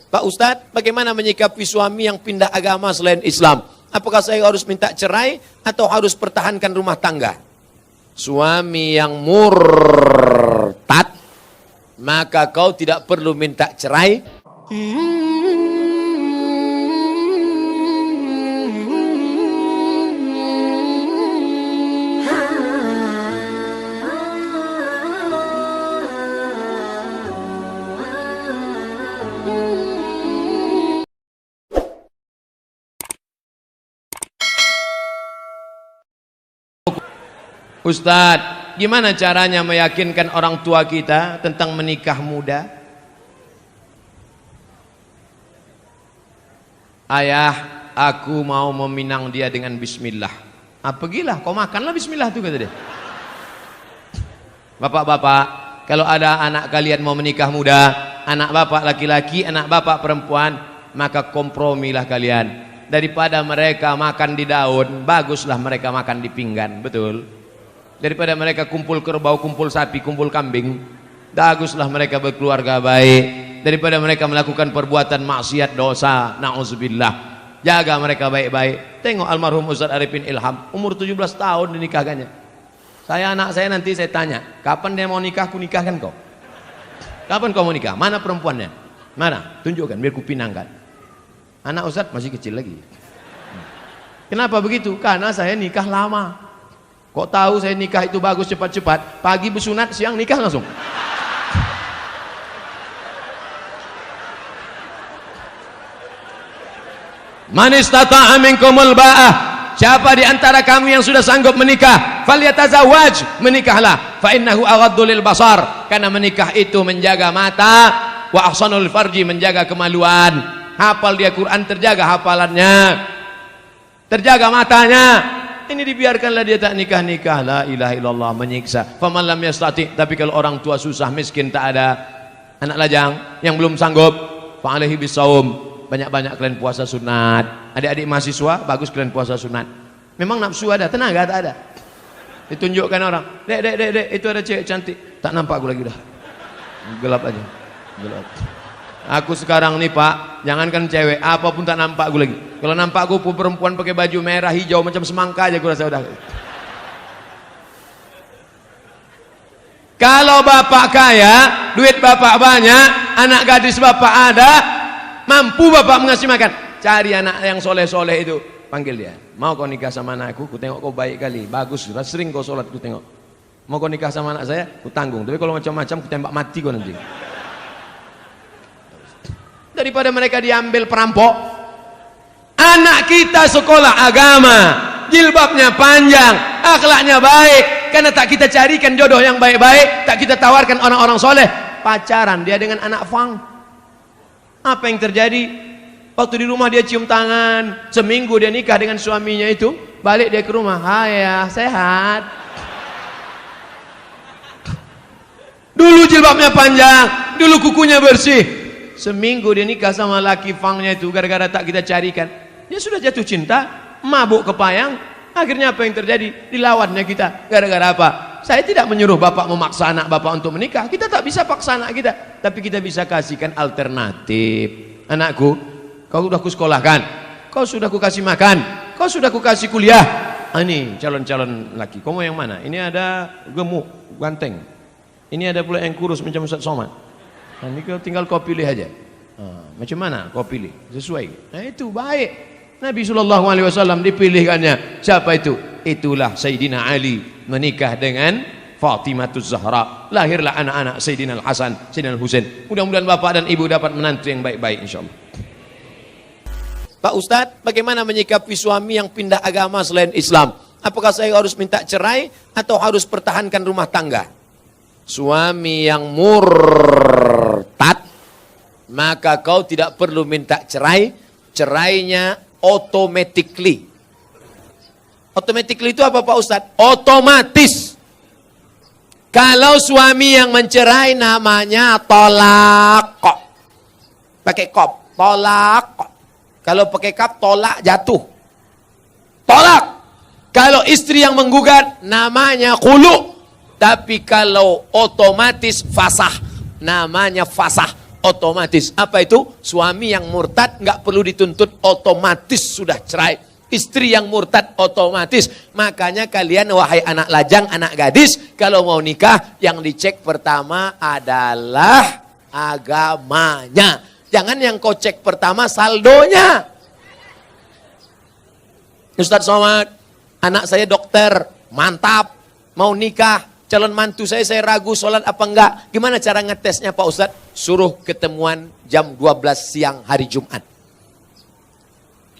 Pak Ustadz, bagaimana menyikapi suami yang pindah agama selain Islam? Apakah saya harus minta cerai atau harus pertahankan rumah tangga? Suami yang murtad, maka kau tidak perlu minta cerai. Ustadz, gimana caranya meyakinkan orang tua kita tentang menikah muda? Ayah, aku mau meminang dia dengan bismillah. Ah, pergilah, kau makanlah bismillah tuh, kata dia. Bapak-bapak, kalau ada anak kalian mau menikah muda, anak bapak laki-laki, anak bapak perempuan, maka kompromilah kalian. Daripada mereka makan di daun, baguslah mereka makan di pinggan, betul? Daripada mereka kumpul kerbau, kumpul sapi, kumpul kambing, baguslah mereka berkeluarga baik. Daripada mereka melakukan perbuatan maksiat dosa, na'udzubillah, jaga mereka baik-baik. Tengok almarhum Ustaz Arifin Ilham, umur 17 tahun dinikahkannya. Anak saya nanti saya tanya, kapan dia mau nikah, aku nikahkan kau. Kapan kau mau nikah? Mana perempuannya? Mana? Tunjukkan biar ku pinangkan. Anak Ustaz masih kecil lagi. Kenapa begitu? Karena saya nikah lama. Kok tahu saya nikah itu bagus cepat-cepat? Pagi bersunat, siang nikah langsung. Man istata'a minkumul ba'ah, siapa di antara kamu yang sudah sanggup menikah, falyatazawwaj, menikahlah. Fa innahu aghaddu lil basar, karena menikah itu menjaga mata, wa ahsanul farji, menjaga kemaluan. Hafal dia Quran, terjaga hafalannya, terjaga matanya. Ini dibiarkanlah dia tak nikah-nikah. La ilaha illallah, menyiksa. Faman lam yastati, tapi kalau orang tua susah, miskin, tak ada anak lajang yang belum sanggup, fa alaihi bisawm, banyak-banyak kalian puasa sunat. Adik-adik mahasiswa, bagus kalian puasa sunat. Memang nafsu ada, tenaga tak ada. Ditunjukkan orang, dek, itu ada cewek cantik. Tak nampak aku lagi dah. Gelap aja. Gelap. Aku sekarang nih Pak, jangankan cewek, apapun tak nampak aku lagi. Kalau nampak aku perempuan pakai baju merah hijau macam semangka aja aku rasa udah. Kalau bapak kaya, duit bapak banyak, anak gadis bapak ada, mampu bapak mengasih makan, cari anak yang soleh-soleh itu, panggil dia. Mau kau nikah sama anakku? Ku tengok kau baik kali, bagus, sering kau sholat, ku tengok. Mau kau nikah sama anak saya? Ku tanggung. Tapi kalau macam-macam, ku tembak mati kau nanti. Daripada mereka diambil perampok. Anak kita sekolah agama, jilbabnya panjang, akhlaknya baik, karena tak kita carikan jodoh yang baik-baik, tak kita tawarkan orang-orang soleh, pacaran dia dengan anak fang. Apa yang terjadi? Waktu di rumah dia cium tangan, seminggu dia nikah dengan suaminya itu, balik dia ke rumah, ayah sehat. Dulu jilbabnya panjang, dulu kukunya bersih. Seminggu dia nikah sama laki fangnya itu, gara-gara tak kita carikan, dia sudah jatuh cinta, mabuk kepayang. Akhirnya apa yang terjadi? Dilawannya kita. Gara-gara apa? Saya tidak menyuruh bapak memaksa anak bapak untuk menikah, kita tak bisa paksa anak kita, tapi kita bisa kasihkan alternatif. Anakku, kau sudah kusekolahkan, kau sudah kukasih makan, kau sudah kukasih kuliah. Ini calon-calon laki, kau mau yang mana? Ini ada gemuk, ganteng, ini ada pula yang kurus macam Ustaz Somad. Nah, ini tinggal kau pilih aja. Macam mana kau pilih? Sesuai. Nah, itu baik. Nabi SAW dipilihkannya. Siapa itu? Itulah Sayyidina Ali menikah dengan Fatimahuz Zahra. Lahirlah anak-anak Sayyidina Al-Hasan, Sayyidina Al-Husain. Mudah-mudahan bapak dan ibu dapat menantu yang baik-baik insyaallah. Pak Ustadz, bagaimana menyikapi suami yang pindah agama selain Islam? Apakah saya harus minta cerai atau harus pertahankan rumah tangga? Suami yang murtad, maka kau tidak perlu minta cerai. Cerainya automatically. Automatically itu apa Pak Ustadz? Otomatis. Kalau suami yang mencerai namanya tolak. Pakai kop, tolak. Kalau pakai kap, tolak jatuh. Tolak. Kalau istri yang menggugat namanya khulu. Tapi kalau otomatis fasah, namanya fasah. otomatis. Apa itu? Suami yang murtad nggak perlu dituntut, otomatis sudah cerai. Istri yang murtad otomatis. Makanya kalian wahai anak lajang, anak gadis, kalau mau nikah yang dicek pertama adalah agamanya. Jangan yang kau cek pertama saldonya. Ustaz Somad, anak saya dokter, mantap, mau nikah. Calon mantu saya ragu sholat apa enggak. Gimana cara ngetesnya Pak Ustaz? Suruh ketemuan jam 12 siang hari Jumat.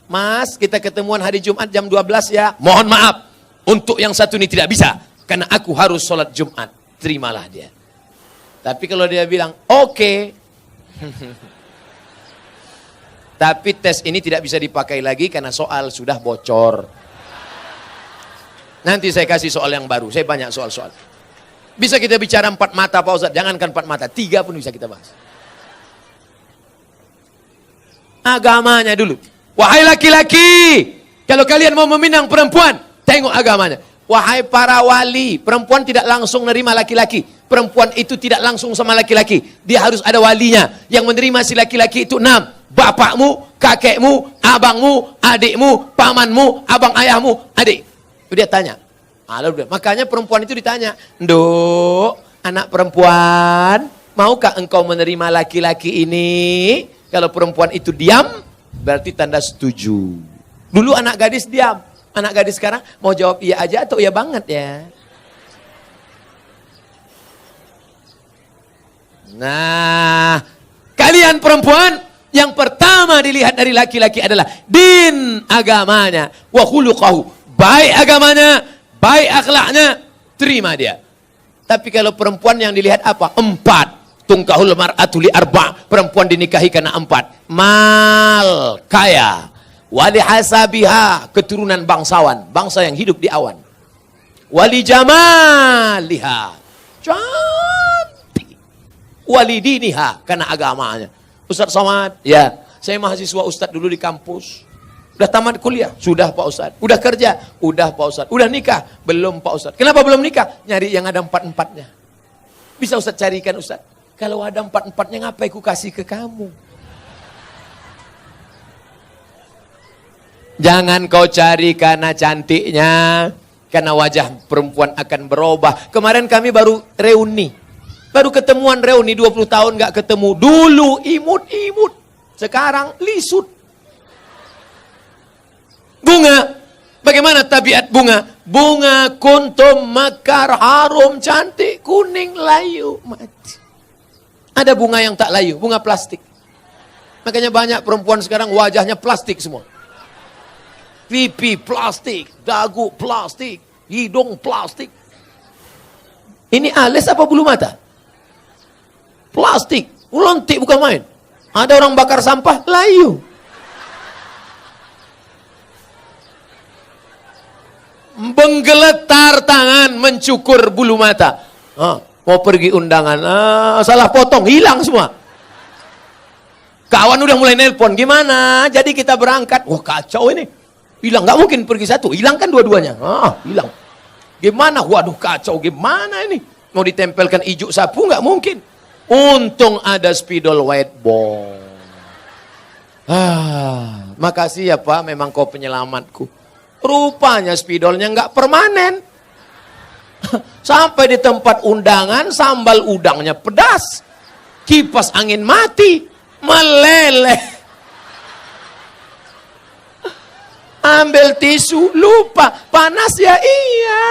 Mas, kita ketemuan hari Jumat jam 12 ya. Mohon maaf, untuk yang satu ini tidak bisa. Karena aku harus sholat Jumat. Terimalah dia. Tapi kalau dia bilang, oke. Tapi tes ini tidak bisa dipakai lagi karena soal sudah bocor. Nanti saya kasih soal yang baru. Saya banyak soal-soal. Bisa kita bicara 4 mata Pak Ustaz. Jangankan 4 mata, 3 pun bisa kita bahas. Agamanya dulu. Wahai laki-laki, kalau kalian mau meminang perempuan, tengok agamanya. Wahai para wali, perempuan tidak langsung menerima laki-laki. Perempuan itu tidak langsung sama laki-laki. Dia harus ada walinya. Yang menerima si laki-laki itu 6. Bapakmu, kakekmu, abangmu, adikmu, pamanmu, abang ayahmu, adik. Dia tanya. Makanya perempuan itu ditanya. Nduk, anak perempuan, maukah engkau menerima laki-laki ini? Kalau perempuan itu diam, berarti tanda setuju. Dulu anak gadis diam. Anak gadis sekarang mau jawab iya aja atau iya banget ya. Nah, kalian perempuan, yang pertama dilihat dari laki-laki adalah din, agamanya, wa khuluqahu, baik agamanya, baik akhlaknya, terima dia. Tapi kalau perempuan yang dilihat apa? 4. Tungkahul mar'atu li 4. Perempuan dinikahi karena 4. Mal, kaya. Wali hasabiha, keturunan bangsawan, bangsa yang hidup di awan. Wali jamaliha, cantik. Wali diniha, karena agamanya. Ustaz Somad, ya, saya mahasiswa Ustaz dulu di kampus. Udah tamat kuliah? Sudah Pak Ustaz. Udah kerja? Udah Pak Ustaz. Udah nikah? Belum Pak Ustaz. Kenapa belum nikah? Nyari yang ada 4-4-nya. Bisa Ustaz carikan Ustaz? Kalau ada 4-4-nya ngapain ku kasih ke kamu? Jangan kau cari karena cantiknya, karena wajah perempuan akan berubah. Kemarin kami baru reuni. Baru ketemuan reuni 20 tahun gak ketemu. Dulu imut-imut, sekarang lisut. Bunga, bagaimana tabiat bunga? Bunga kuntum mekar harum, cantik, kuning, layu, mati. Ada bunga yang tak layu, bunga plastik. Makanya banyak perempuan sekarang wajahnya plastik semua. Pipi plastik, dagu plastik, hidung plastik. Ini alis apa bulu mata? Plastik, lontik bukan main. Ada orang bakar sampah, layu. Menggeletar tangan, mencukur bulu mata. Mau pergi undangan, salah potong, hilang semua. Kawan udah mulai nelpon, gimana? Jadi kita berangkat. Wah kacau ini. Hilang, nggak mungkin pergi satu, hilang kan dua-duanya. Hilang. Gimana? Waduh kacau, gimana ini? Mau ditempelkan ijuk sapu nggak mungkin. Untung ada spidol whiteboard. Makasih ya Pak, memang kau penyelamatku. Rupanya spidolnya nggak permanen. Sampai di tempat undangan, sambal udangnya pedas. Kipas angin mati, meleleh. Ambil tisu, lupa. Panas ya? Iya,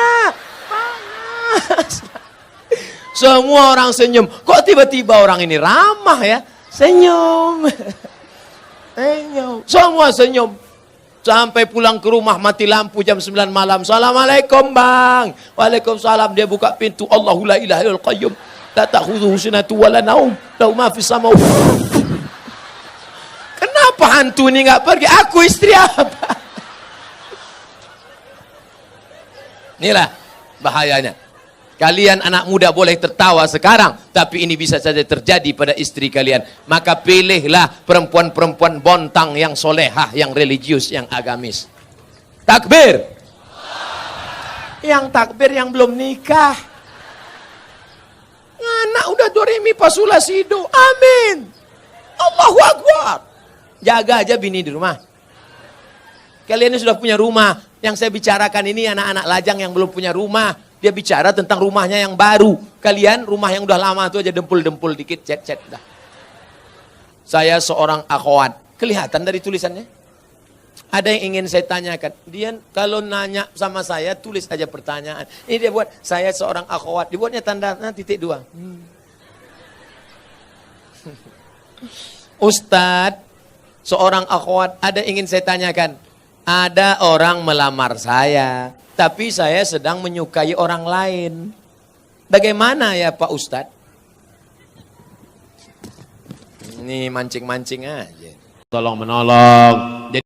panas. Semua orang senyum. Kok tiba-tiba orang ini ramah ya? Senyum. Senyum. Semua senyum. Sampai pulang ke rumah mati lampu jam 9 malam. Assalamualaikum bang. Waalaikumsalam. Dia buka pintu. Allahu la ilaha illal qayyum. La ta'khudhuhu sinatun wa la naum. Lahu ma fis samawati. Kenapa hantu ini nggak pergi? Aku istri apa? Inilah bahayanya. Kalian anak muda boleh tertawa sekarang, tapi ini bisa saja terjadi pada istri kalian. Maka pilihlah perempuan-perempuan bontang yang solehah, yang religius, yang agamis. Takbir. Yang takbir yang belum nikah. Anak udah do re mi fa sol la si do. Amin. Allahu Akbar. Jaga aja bini di rumah. Kalian ini sudah punya rumah. Yang saya bicarakan ini anak-anak lajang yang belum punya rumah. Dia bicara tentang rumahnya yang baru. Kalian rumah yang udah lama itu aja dempul-dempul dikit, cet-cet dah. Saya seorang akhwat. Kelihatan dari tulisannya. Ada yang ingin saya tanyakan. Dia kalau nanya sama saya, tulis aja pertanyaan. Ini dia buat, saya seorang akhwat. Dibuatnya tanda titik 2. Ustadz, seorang akhwat, ada ingin saya tanyakan. Ada orang melamar saya, tapi saya sedang menyukai orang lain. Bagaimana ya Pak Ustadz? Ini mancing-mancing aja. Tolong menolong. Jadi